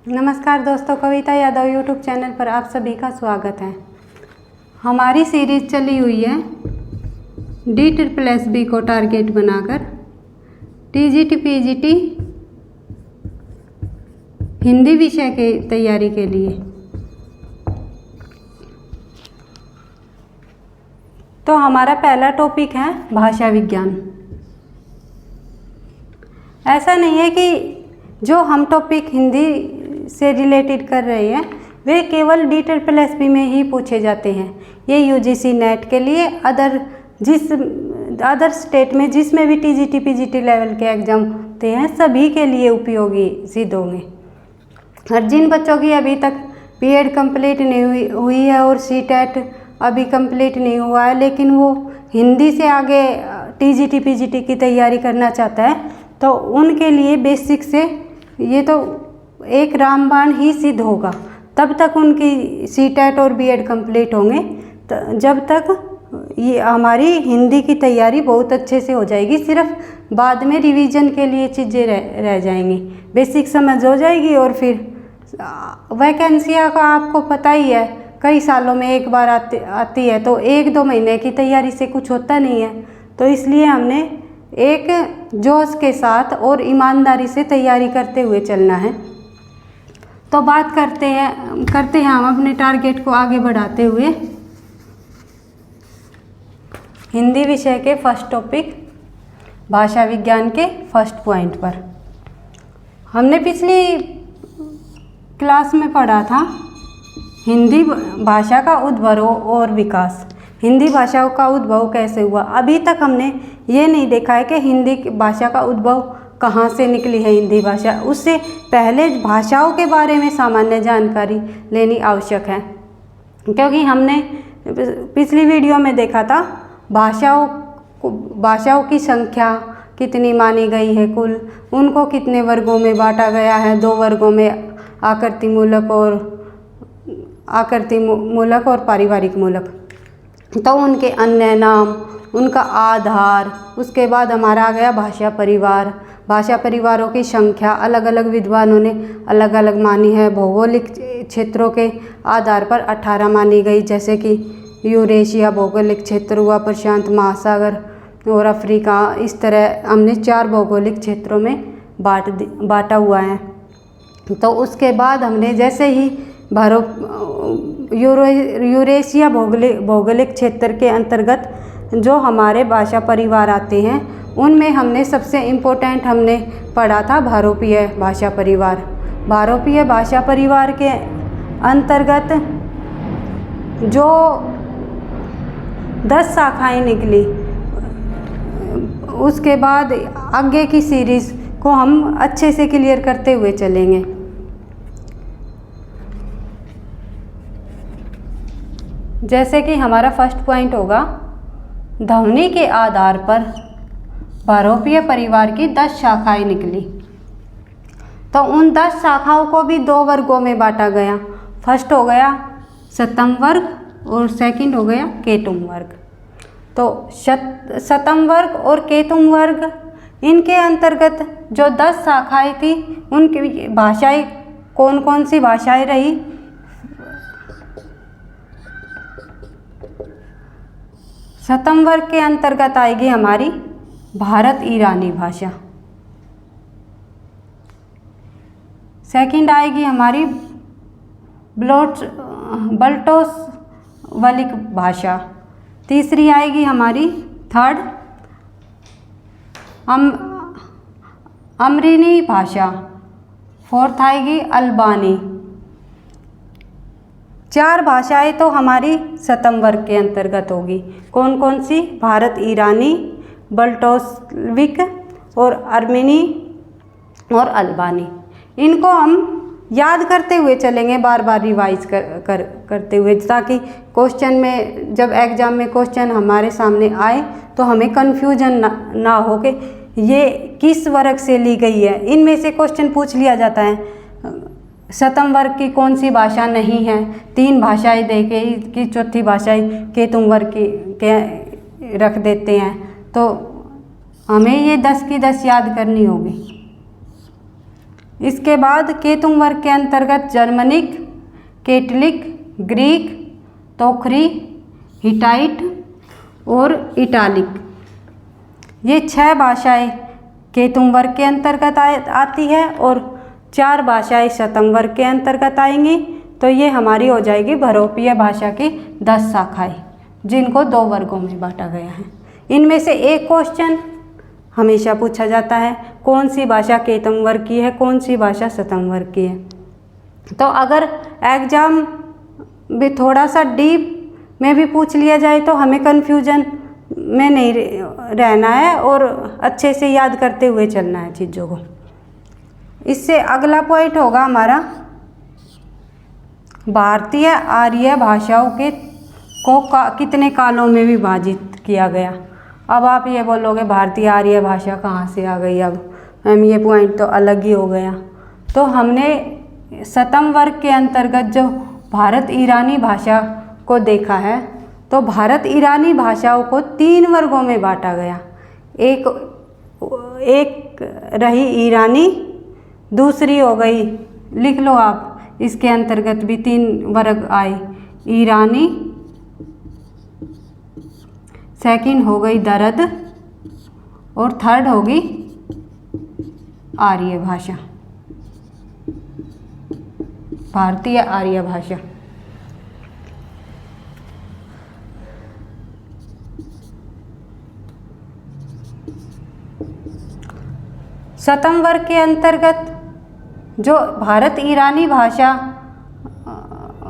नमस्कार दोस्तों, कविता Yadav YouTube channel पर आप सभी का स्वागत है। हमारी सीरीज चली हुई है DSSB को टारगेट बनाकर TGT PGT हिंदी विषय के तैयारी के लिए। तो हमारा पहला टॉपिक है भाषा विज्ञान। ऐसा नहीं है कि जो हम टॉपिक हिंदी से रिलेटेड कर रहे हैं वे केवल DSSB में ही पूछे जाते हैं। ये UGC नेट के लिए अदर स्टेट में जिसमें भी TGT PGT लेवल के एग्ज़ाम होते हैं सभी के लिए उपयोगी सिद्ध होंगे। और जिन बच्चों की अभी तक B.Ed कंप्लीट नहीं हुई है और CTET अभी कंप्लीट नहीं हुआ है लेकिन वो हिंदी से आगे TGT PGT की तैयारी करना चाहता है तो उनके लिए बेसिक से ये तो एक रामबाण ही सिद्ध होगा। तब तक उनकी CTET और B.Ed कंप्लीट होंगे जब तक ये हमारी हिंदी की तैयारी बहुत अच्छे से हो जाएगी। सिर्फ बाद में रिवीजन के लिए चीज़ें रह जाएंगी, बेसिक समझ हो जाएगी। और फिर वैकेंसियाँ का आपको पता ही है कई सालों में एक बार आती है तो एक दो महीने की तैयारी से कुछ होता नहीं है। तो इसलिए हमने एक जोश के साथ और ईमानदारी से तैयारी करते हुए चलना है। तो बात करते हैं हम अपने टारगेट को आगे बढ़ाते हुए हिंदी विषय के फर्स्ट टॉपिक भाषा विज्ञान के फर्स्ट पॉइंट पर। हमने पिछली क्लास में पढ़ा था हिंदी भाषा का उद्भव और विकास। हिंदी भाषा का उद्भव कैसे हुआ। अभी तक हमने ये नहीं देखा है कि हिंदी भाषा का उद्भव कहाँ से निकली है हिंदी भाषा। उससे पहले भाषाओं के बारे में सामान्य जानकारी लेनी आवश्यक है, क्योंकि हमने पिछली वीडियो में देखा था भाषाओं की संख्या कितनी मानी गई है, कुल उनको कितने वर्गों में बांटा गया है। 2 वर्गों में आकृति मूलक और पारिवारिक मूलक। तो उनके अन्य नाम, उनका आधार, उसके बाद हमारा आ गया भाषा परिवार। भाषा परिवारों की संख्या अलग अलग विद्वानों ने अलग अलग मानी है। भौगोलिक क्षेत्रों के आधार पर 18 मानी गई, जैसे कि यूरेशिया भौगोलिक क्षेत्र हुआ, प्रशांत महासागर और अफ्रीका। इस तरह हमने 4 भौगोलिक क्षेत्रों में बांटा हुआ है। तो उसके बाद हमने जैसे ही यूरेशिया भौगोलिक क्षेत्र के अंतर्गत जो हमारे भाषा परिवार आते हैं उनमें हमने सबसे इम्पोर्टेंट हमने पढ़ा था भारोपीय भाषा परिवार। भारोपीय भाषा परिवार के अंतर्गत जो 10 शाखाएं निकली, उसके बाद आगे की सीरीज़ को हम अच्छे से क्लियर करते हुए चलेंगे। जैसे कि हमारा फर्स्ट पॉइंट होगा ध्वनि के आधार पर भारोपीय परिवार की 10 शाखाएं निकली। तो उन 10 शाखाओं को भी 2 वर्गों में बांटा गया। फर्स्ट हो गया शतम वर्ग और सेकंड हो गया केतुम वर्ग। तो शतम वर्ग और केतुम वर्ग इनके अंतर्गत जो 10 शाखाएं थी उनकी भाषाएं कौन कौन सी भाषाएं रही। शतम वर्ग के अंतर्गत आएगी हमारी भारत ईरानी भाषा। सेकंड आएगी हमारी बल्टोसवलिक भाषा। तीसरी आएगी हमारी थर्ड अमरीनी भाषा। फोर्थ आएगी अल्बानी। 4 भाषाएं तो हमारी शतम वर्ग के अंतर्गत होगी। कौन कौन सी? भारत ईरानी, बल्टोसविक और अर्मेनी और अल्बानी। इनको हम याद करते हुए चलेंगे, बार बार रिवाइज करते हुए, ताकि क्वेश्चन में जब एग्ज़ाम में क्वेश्चन हमारे सामने आए तो हमें कन्फ्यूजन ना हो कि ये किस वर्ग से ली गई है। इनमें से क्वेश्चन पूछ लिया जाता है शतम वर्ग की कौन सी भाषा नहीं है, 3 भाषाएं दे के कि चौथी भाषाएं केतुम वर्ग के रख देते हैं। तो हमें ये 10 की 10 याद करनी होगी। इसके बाद केतुंग वर्ग के अंतर्गत जर्मनिक, केटलिक, ग्रीक, तोखरी, हिटाइट और इटालिक, ये 6 भाषाएं केतुंग वर्ग के अंतर्गत आती है और 4 भाषाएं शतंग वर्ग के अंतर्गत आएंगी। तो ये हमारी हो जाएगी बहुरूपीय भाषा की 10 शाखाएं, जिनको 2 वर्गों में बांटा गया है। इनमें से एक क्वेश्चन हमेशा पूछा जाता है, कौन सी भाषा केतुंग वर्ग की है, कौन सी भाषा शतंग वर्ग की है। तो अगर एग्जाम भी थोड़ा सा डीप में भी पूछ लिया जाए तो हमें कन्फ्यूजन में नहीं रहना है और अच्छे से याद करते हुए चलना है चीज़ों को। इससे अगला पॉइंट होगा हमारा भारतीय आर्य भाषाओं के कितने कालों में विभाजित किया गया। अब आप ये बोलोगे भारतीय आर्य भाषा कहाँ से आ गई, अब मैम ये पॉइंट तो अलग ही हो गया। तो हमने शतम वर्ग के अंतर्गत जो भारत ईरानी भाषा को देखा है, तो भारत ईरानी भाषाओं को 3 वर्गों में बांटा गया। एक रही ईरानी, दूसरी हो गई, लिख लो आप, इसके अंतर्गत भी 3 वर्ग आए, ईरानी, सेकंड हो गई दरद और थर्ड होगी आर्य भाषा, भारतीय आर्य भाषा। शतम वर्ग के अंतर्गत जो भारत ईरानी भाषा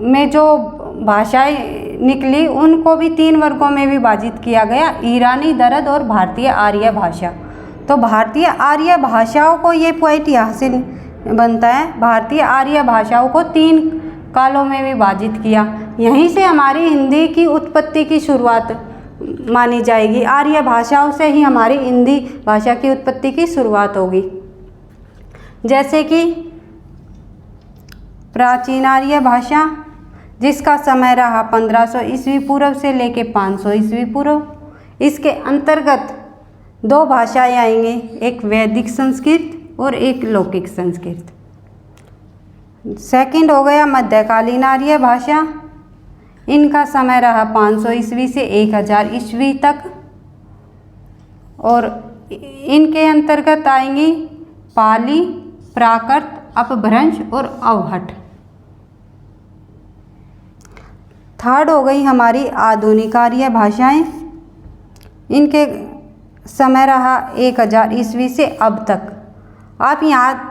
में जो भाषाएं निकली उनको भी 3 वर्गों में विभाजित किया गया, ईरानी, दरद और भारतीय आर्य भाषा। तो भारतीय आर्य भाषाओं को ये पॉइंट यहाँ से बनता है, भारतीय आर्य भाषाओं को 3 कालों में विभाजित किया। यहीं से हमारी हिंदी की उत्पत्ति की शुरुआत मानी जाएगी, आर्य भाषाओं से ही हमारी हिंदी भाषा की उत्पत्ति की शुरुआत होगी। जैसे कि प्राचीन आर्य भाषा, जिसका समय रहा 1500 ईस्वी पूर्व से लेके 500 ईस्वी पूर्व। इसके अंतर्गत 2 भाषाएं आएंगी, एक वैदिक संस्कृत और एक लौकिक संस्कृत। सेकंड हो गया मध्यकालीन आर्य भाषा, इनका समय रहा 500 ईस्वी से 1000 ईस्वी तक और इनके अंतर्गत आएंगी पाली, प्राकृत, अपभ्रंश और अवहट। थर्ड हो गई हमारी आधुनिक आर्य भाषाएं, इनके समय रहा 1000 ईस्वी से अब तक। आप यहाँ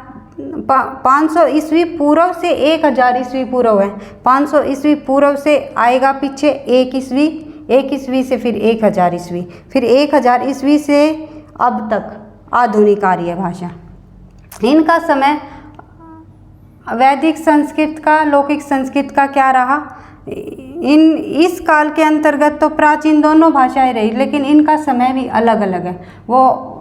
500 ईस्वी पूर्व से 1000 ईस्वी पूर्व है, 500 ईस्वी पूर्व से आएगा पीछे 1 ईस्वी से फिर 1000 ईस्वी, फिर 1000 ईस्वी से अब तक आधुनिक आर्य भाषा। इनका समय वैदिक संस्कृत का, लौकिक संस्कृत का क्या रहा, इस काल के अंतर्गत तो प्राचीन दोनों भाषाएं रही, लेकिन इनका समय भी अलग अलग है। वो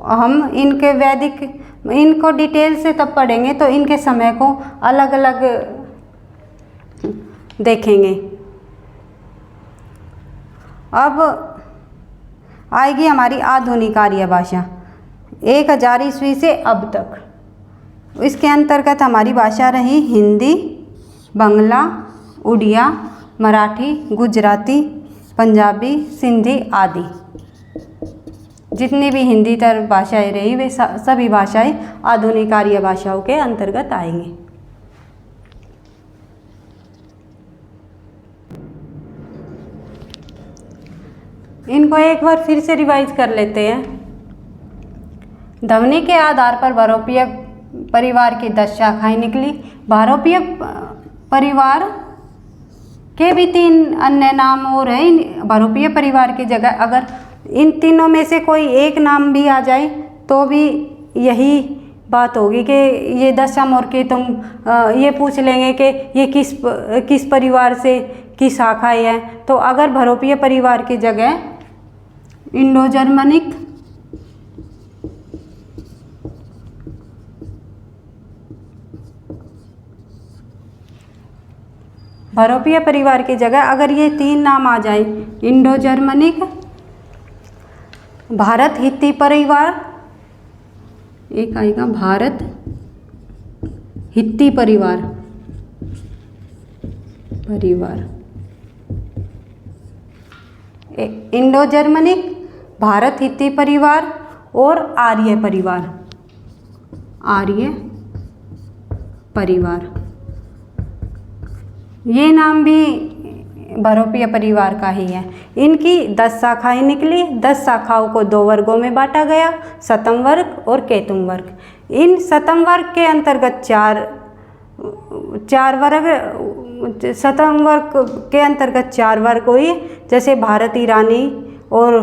हम इनके वैदिक, इनको डिटेल से तब पढ़ेंगे तो इनके समय को अलग अलग देखेंगे। अब आएगी हमारी आधुनिक आर्य भाषा 1000 ईस्वी से अब तक। इसके अंतर्गत हमारी भाषा रही हिंदी, बांग्ला, उड़िया, मराठी, गुजराती, पंजाबी, सिंधी आदि। जितनी भी हिंदी तर भाषाएं रही वे सभी भाषाएं आधुनिक आर्य भाषाओं के अंतर्गत आएंगी। इनको एक बार फिर से रिवाइज कर लेते हैं। ध्वनि के आधार पर बहुरूपीय परिवार की 10 शाखाएं निकली। बहुरूपीय परिवार के भी 3 अन्य नाम और हैं। बहुरूपीय परिवार की जगह अगर इन तीनों में से कोई एक नाम भी आ जाए तो भी यही बात होगी कि ये दशम और के तुम ये पूछ लेंगे कि ये किस परिवार से की शाखाएं हैं। तो अगर बहुरूपीय परिवार की जगह इंडो जर्मनिक, बहुरूपीय परिवार की जगह अगर ये 3 नाम आ जाए, इंडो जर्मनिक, भारत हित्ती परिवार, एक आएगा भारत हित्ती परिवार, इंडो जर्मनिक, भारत हित्ती परिवार और आर्य परिवार, ये नाम भी बहुरूपीय परिवार का ही है। इनकी 10 शाखाएं निकली। 10 शाखाओं को 2 वर्गों में बांटा गया, शतम वर्ग और केतुम वर्ग। इन शतम वर्ग के अंतर्गत शतम वर्ग के अंतर्गत 4 वर्ग हुए, जैसे भारत ईरानी और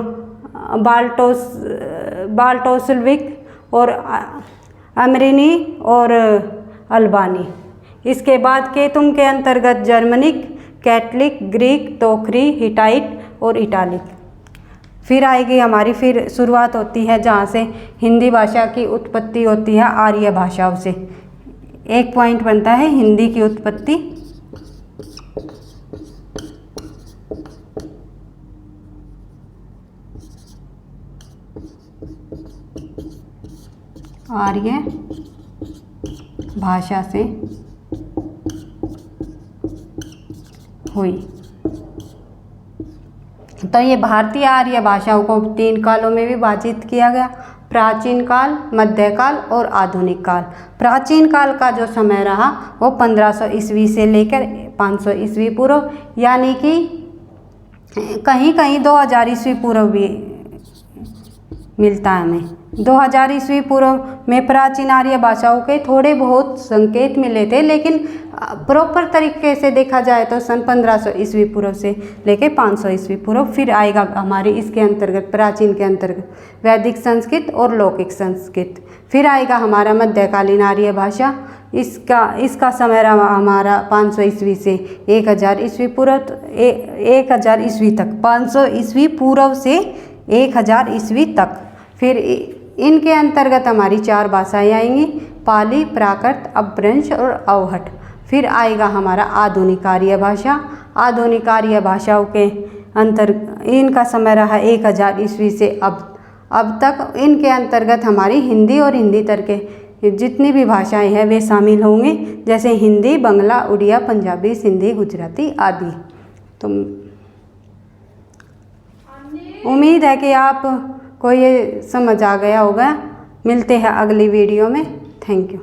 बाल्टोसल्विक और अमरीनी और अल्बानी। इसके बाद केतुम के अंतर्गत जर्मनिक, कैथलिक, ग्रीक, तोखरी, हिटाइट और इटालिक। फिर आएगी हमारी, फिर शुरुआत होती है जहाँ से हिंदी भाषा की उत्पत्ति होती है आर्य भाषाओं से। एक पॉइंट बनता है हिंदी की उत्पत्ति। आर्य भाषा से हुई। तो ये भारतीय आर्य भाषाओं को 3 कालों में विभाजित किया गया, प्राचीन काल, मध्यकाल और आधुनिक काल। प्राचीन काल का जो समय रहा वो 1500 ईस्वी से लेकर 500 ईस्वी पूर्व, यानी कि कहीं कहीं 2000 ईस्वी पूर्व भी मिलता है हमें। 2000 ईस्वी पूर्व में प्राचीन आर्य भाषाओं के थोड़े बहुत संकेत मिले थे, लेकिन प्रॉपर तरीके से देखा जाए तो सन 1500 ईस्वी पूर्व से लेकर 500 ईस्वी पूर्व। फिर आएगा हमारे इसके अंतर्गत, प्राचीन के अंतर्गत वैदिक संस्कृत और लौकिक संस्कृत। फिर आएगा हमारा मध्यकालीन आर्य भाषा। इसका समय रहा हमारा 500 ईस्वी से 1000 ईस्वी पूर्व, 1000 ईस्वी तक, 500 ईस्वी पूर्व से 1000 ईस्वी तक। फिर इनके अंतर्गत हमारी 4 भाषाएं आएंगी, पाली, प्राकृत, अपभ्रंश और अवहट। फिर आएगा हमारा आधुनिक आर्य भाषा। आधुनिक आर्य भाषाओं के इनका समय रहा 1000 ईस्वी से अब तक। इनके अंतर्गत हमारी हिंदी और हिंदी तर के जितनी भी भाषाएं हैं वे शामिल होंगे, जैसे हिंदी, बंगला, उड़िया, पंजाबी, सिंधी, गुजराती आदि। तो उम्मीद है कि आपको ये समझ आ गया होगा। मिलते हैं अगली वीडियो में। Thank you.